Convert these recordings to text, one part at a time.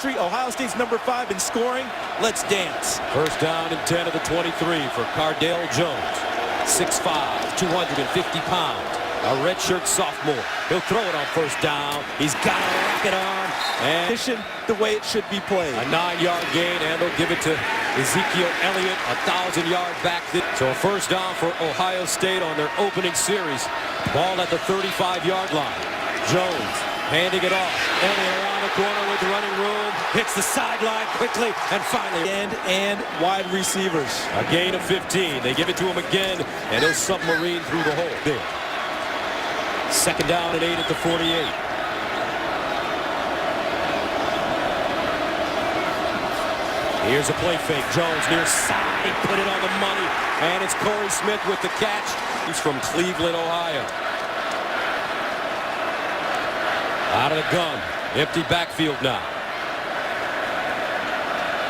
Ohio State's number 5 in scoring. Let's dance. First down and 10 of the 23 for Cardale Jones. 6'5", 250 pounds. A redshirt sophomore. He'll throw it on first down. He's got a rocket arm. And the way it should be played. A 9-yard gain, and they'll give it to Ezekiel Elliott, 1,000-yard back. So a first down for Ohio State on their opening series. Ball at the 35-yard line. Jones handing it off. Elliott around the corner with running room. Hits the sideline quickly, and finally and wide receivers. A gain of 15. They give it to him again, and he'll submarine through the hole. There. Second down and 8 at the 48. Here's a play fake. Jones near side. Put it on the money. And it's Corey Smith with the catch. He's from Cleveland, Ohio. Out of the gun. Empty backfield now.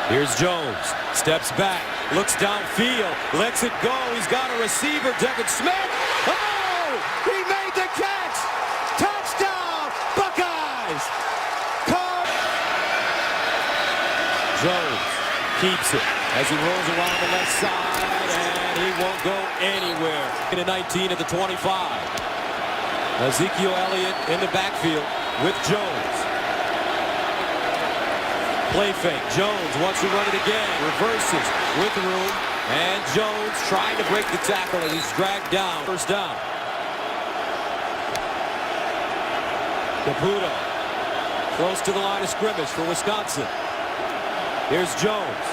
Here's Jones. Steps back. Looks downfield. Lets it go. He's got a receiver. Devin Smith. Oh! He made the catch! Touchdown! Buckeyes! Jones keeps it as he rolls around the left side, and he won't go anywhere. In a 19 at the 25. Ezekiel Elliott in the backfield with Jones. Play fake. Jones wants to run it again. Reverses with room. And Jones trying to break the tackle, and he's dragged down. First down. Caputo close to the line of scrimmage for Wisconsin. Here's Jones.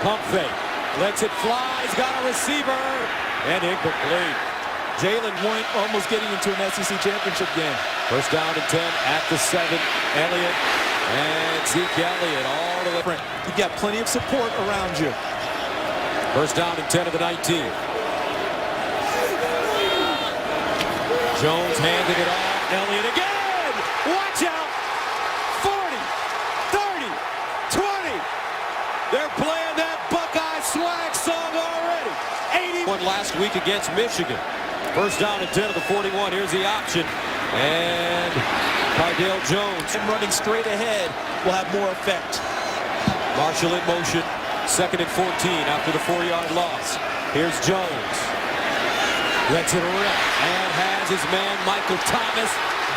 Pump fake. Lets it fly. He's got a receiver. And incomplete. Jalen White almost getting into an SEC championship game. First down and 10 at the 7. Elliott and Zeke Elliott all the way. You've got plenty of support around you. First down and 10 of the 19. Jones handing it off. Elliott again. Watch out. 40, 30, 20. They're playing that Buckeye swag song already. 81 last week against Michigan. First down and 10 of the 41. Here's the option. And Cardale Jones. And running straight ahead will have more effect. Marshall in motion. Second and 14 after the 4-yard loss. Here's Jones. Lets it rip and has his man Michael Thomas.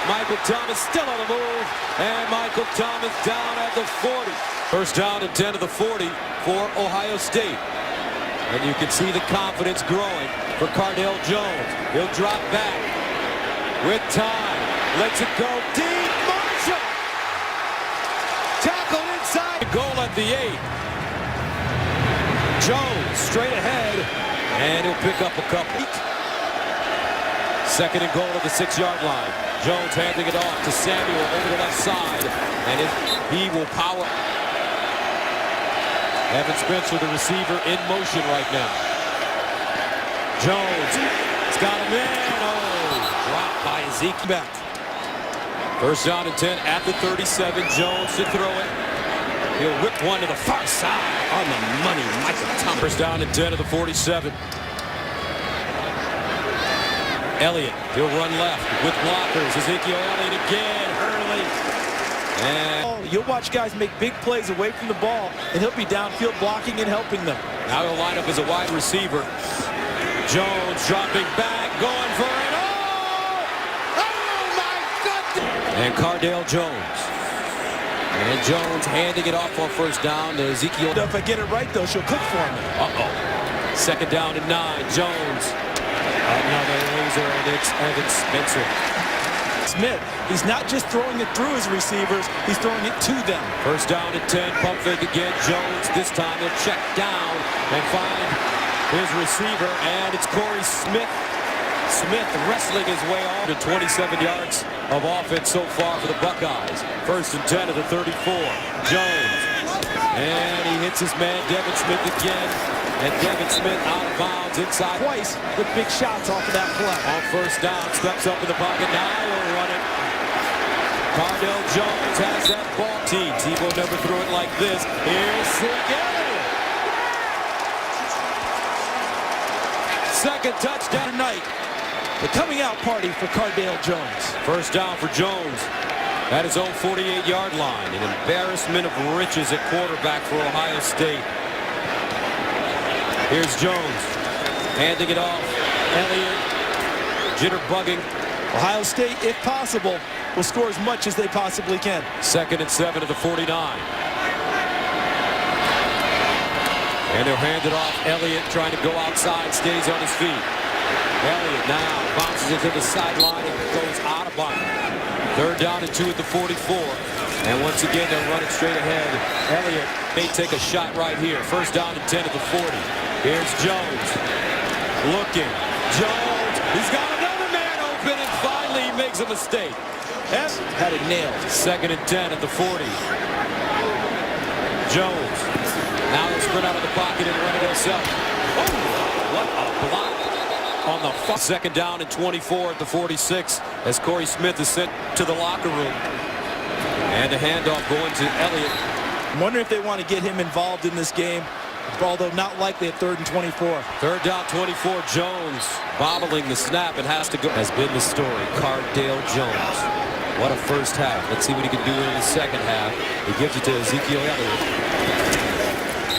Michael Thomas still on the move. And Michael Thomas down at the 40. First down and 10 of the 40 for Ohio State. And you can see the confidence growing for Cardale Jones. He'll drop back with time. Lets it go deep. Marshall! Tackled inside. Goal at the 8. Jones straight ahead. And he'll pick up a couple. Second and goal at the 6-yard line. Jones handing it off to Samuel over the left side. And he will power. Evan Spencer, the receiver, in motion right now. Jones has got him in. Oh, dropped by Ezekiel back. First down and 10 at the 37. Jones to throw it. He'll whip one to the far side. On the money, Michael Thomas. First down and 10 of the 47. Elliott, he'll run left with blockers. Ezekiel Elliott again, early. And you'll watch guys make big plays away from the ball, and he'll be downfield blocking and helping them. Now he'll line up as a wide receiver. Jones dropping back, going for it. Oh my goodness! And Cardale Jones. And Jones handing it off on first down to Ezekiel. If I get it right, though, she'll cook for me. Uh-oh. Second down and 9. Jones. Another laser, and it's Evan Spencer. Smith, he's not just throwing it through his receivers, he's throwing it to them. First down and 10, pump fake again. Jones, this time he'll check down and find his receiver, and it's Corey Smith. Smith wrestling his way off to 27 yards of offense so far for the Buckeyes. First and 10 of the 34. Jones, and he hits his man Devin Smith again. And Devin Smith out of bounds inside. Twice with big shots off of that play. On first down, steps up in the pocket. Now he'll run it. Cardale Jones has that ball. Tebow never threw it like this. Here's Zeke Elliott. Second touchdown tonight. The coming out party for Cardale Jones. First down for Jones. at his own 48-yard line. An embarrassment of riches at quarterback for Ohio State. Here's Jones handing it off. Elliott jitterbugging. Ohio State, if possible, will score as much as they possibly can. 2nd and 7 at the 49. And they'll hand it off. Elliott trying to go outside, stays on his feet. Elliott now bounces it to the sideline and goes out of bounds. 3rd down and 2 at the 44. And once again, they'll run it straight ahead. Elliott may take a shot right here. 1st down and 10 at the 40. Here's Jones. Looking. Jones. He's got another man open, and finally he makes a mistake. Yes, had it nailed. 2nd and 10 at the 40. Jones. Now he'll sprint out of the pocket and run it himself. Oh, what a block on the 2nd down and 24 at the 46 as Corey Smith is sent to the locker room. And a handoff going to Elliott. I'm wondering if they want to get him involved in this game, although not likely at 3rd and 24. 3rd down 24. Jones bobbling the snap and has to go. Has been the story. Cardale Jones. What a first half. Let's see what he can do in the second half. He gives it to Ezekiel Elliott.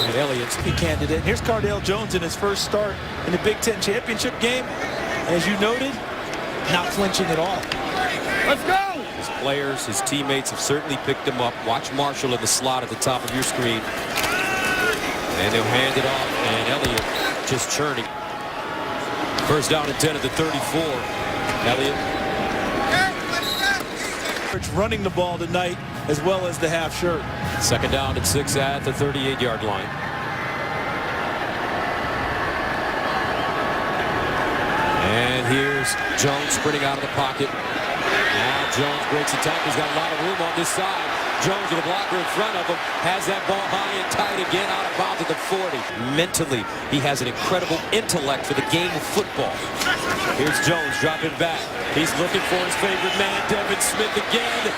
And Elliott's Candidate. Here's Cardale Jones in his first start in the Big Ten championship game. As you noted, not flinching at all. Let's go! His players, his teammates have certainly picked him up. Watch Marshall in the slot at the top of your screen. And they'll hand it off, and Elliott just churning. 1st down and 10 at the 34. Elliott. Running the ball tonight as well as the half shirt. 2nd down and 6 at the 38-yard line. And here's Jones sprinting out of the pocket. Now Jones breaks the tackle. He's got a lot of room on this side. Jones with a blocker in front of him has that ball high and tight again, out of bounds at the 40. Mentally, he has an incredible intellect for the game of football. Here's Jones dropping back. He's looking for his favorite man, Devin Smith again.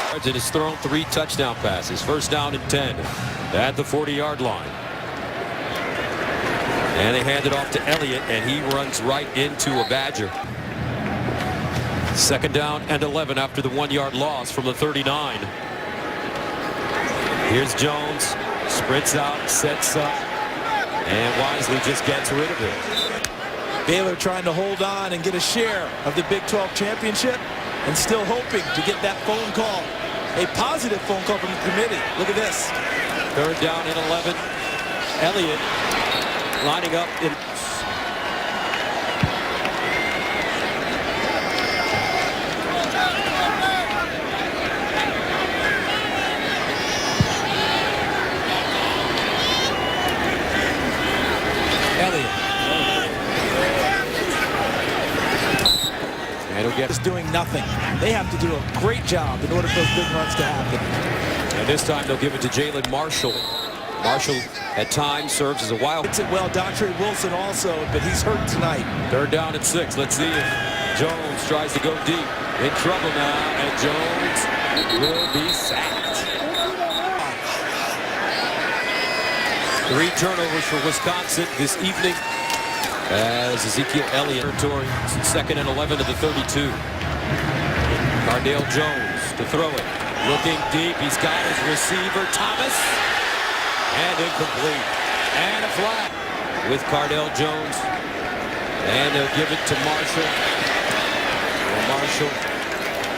Oh! And has thrown 3 touchdown passes. 1st down and 10 at the 40-yard line. And they hand it off to Elliott, and he runs right into a Badger. 2nd down and 11 after the 1-yard loss from the 39. Here's Jones, sprints out, sets up, and wisely just gets rid of it. Baylor trying to hold on and get a share of the Big 12 championship and still hoping to get that phone call, a positive phone call from the committee. Look at this. 3rd down and 11. Elliott lining up in. Just doing nothing. They have to do a great job in order for those big runs to happen. And this time they'll give it to Jalen Marshall. Marshall at times serves as a wild. It's it well. Dontre Wilson also, but he's hurt tonight. 3rd down and 6. Let's see if Jones tries to go deep. In trouble now, and Jones will be sacked. 3 turnovers for Wisconsin this evening. As Ezekiel Elliott territory, 2nd and 11 to the 32. Cardale Jones to throw it. Looking deep. He's got his receiver, Thomas. And incomplete. And a flag with Cardale Jones. And they'll give it to Marshall. Well, Marshall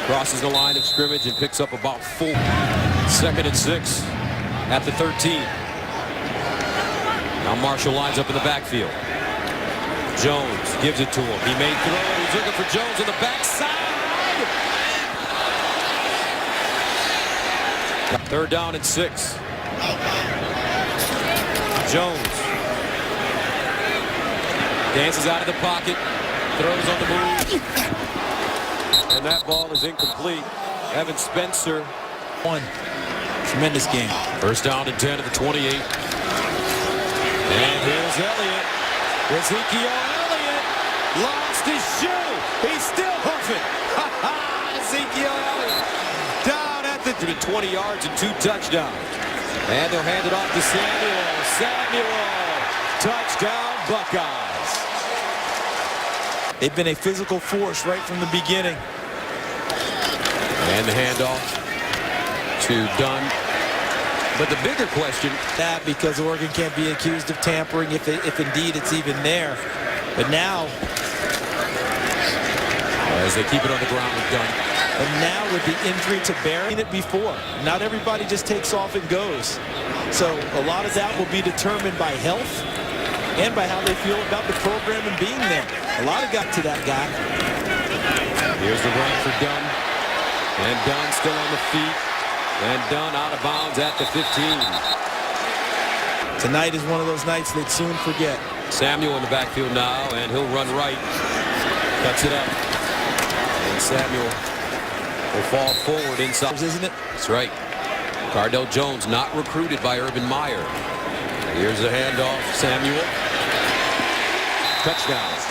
crosses the line of scrimmage and picks up about 4. 2nd and 6 at the 13. Now Marshall lines up in the backfield. Jones gives it to him. He may throw it. He's looking for Jones on the backside. 3rd down and 6. Jones dances out of the pocket, throws on the move, and that ball is incomplete. Evan Spencer. One tremendous game. 1st down and 10 at the 28. And here's Elliott. Ezekiel Elliott lost his shoe. He's still hoofing. Ezekiel Elliott down at the 20 yards and 2 touchdowns. And they'll hand it off to Samuel. Samuel, touchdown Buckeyes. They've been a physical force right from the beginning. And the handoff to Dunn. But the bigger question, That because Oregon can't be accused of tampering if indeed it's even there. But now, as they keep it on the ground with Dunn. and now with the injury to Barron, it before. Not everybody just takes off and goes. So a lot of that will be determined by health and by how they feel about the program and being there. A lot of got to that guy. Here's the run for Dunn. And Dunn still on the feet. And Dunn out of bounds at the 15. Tonight is one of those nights they'd soon forget. Samuel in the backfield now, and he'll run right. Cuts it up. And Samuel will fall forward inside. Isn't it? That's right. Cardell Jones not recruited by Urban Meyer. Here's the handoff. Samuel. Touchdown.